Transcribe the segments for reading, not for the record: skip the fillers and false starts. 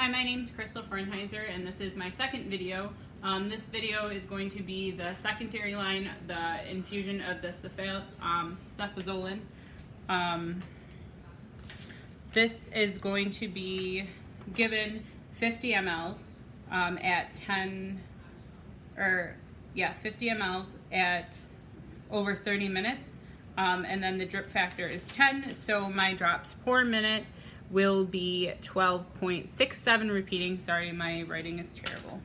Hi, my name is Crystal Fernheiser, and this is my second video. This video is going to be the secondary line, the infusion of the cefazolin. This is going to be given 50 mLs at 50 mLs at over 30 minutes, and then the drip factor is 10, so my drops per minute will be 12.67 repeating. Sorry, my writing is terrible.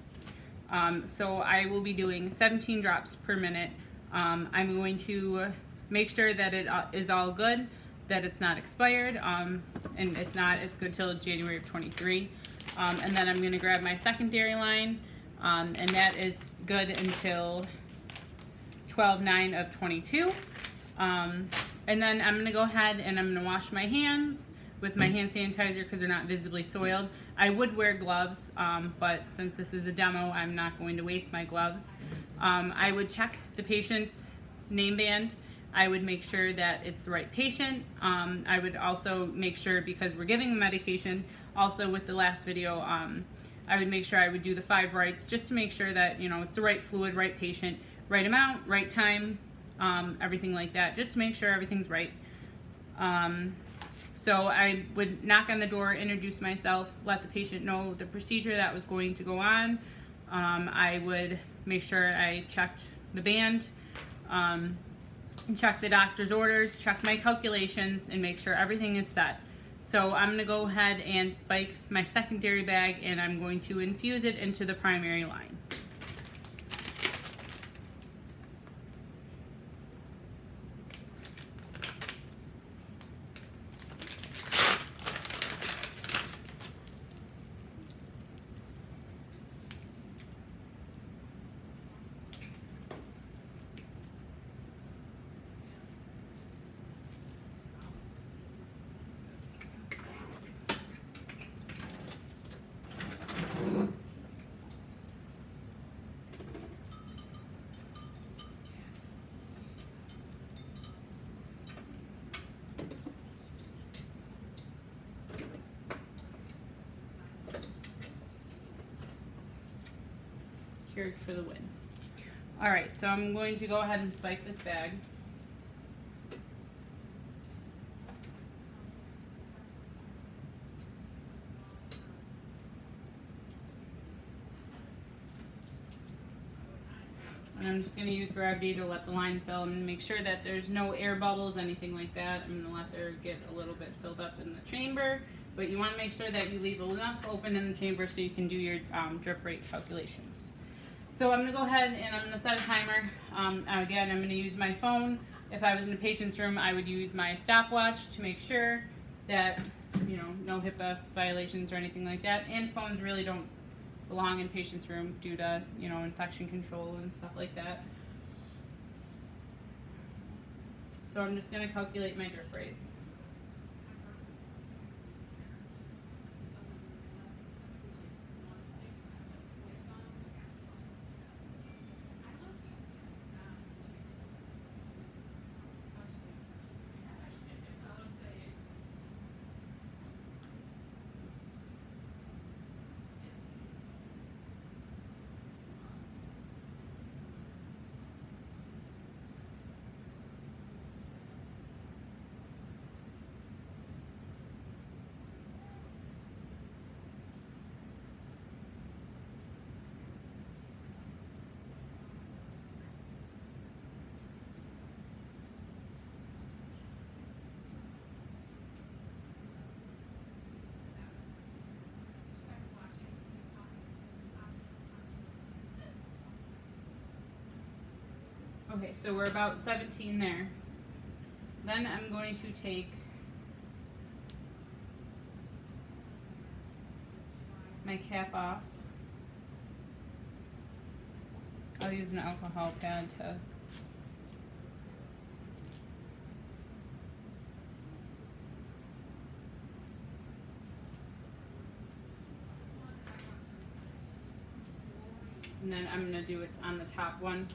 So I will be doing 17 drops per minute. I'm going to make sure that it is all good, that it's not expired, and it's not, it's good till January of 23. And then I'm going to grab my secondary line, and that is good until 12/9 of 22. And then I'm going to go ahead and I'm going to wash my hands with my hand sanitizer because they're not visibly soiled. I would wear gloves, but since this is a demo, I'm not going to waste my gloves. I would check the patient's name band. I would make sure that it's the right patient. I would also make sure, because we're giving medication, also with the last video, I would make sure I would do the 5 rights just to make sure that, you know, it's the right fluid, right patient, right amount, right time, everything like that, just to make sure everything's right. So I would knock on the door, introduce myself, let the patient know the procedure that was going to go on. I would make sure I checked the band, check the doctor's orders, check my calculations, and make sure everything is set. So I'm going to go ahead and spike my secondary bag, and I'm going to infuse it into the primary line. Keurig for the win. Alright, so I'm going to go ahead and spike this bag. And I'm just going to use gravity to let the line fill and make sure that there's no air bubbles, anything like that. I'm going to let her get a little bit filled up in the chamber, but you want to make sure that you leave enough open in the chamber so you can do your drip rate calculations. So I'm going to go ahead and I'm going to set a timer. Again, I'm going to use my phone. If I was in the patient's room, I would use my stopwatch to make sure that, you know, no HIPAA violations or anything like that. And phones really don't belong in patient's room due to, you know, infection control and stuff like that. So I'm just going to calculate my drip rate. Okay, so we're about 17 there. Then I'm going to take my cap off. I'll use an alcohol pad to and then I'm going to do it on the top one.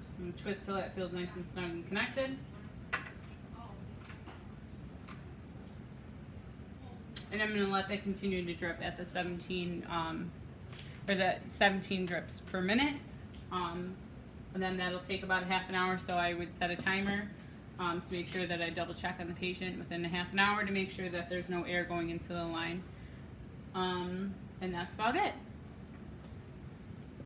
Just going to twist till it feels nice and snug and connected. And I'm going to let that continue to drip at the 17, or the 17 drips per minute. And then that'll take about a half an hour, so I would set a timer to make sure that I double check on the patient within a half an hour to make sure that there's no air going into the line. And that's about it.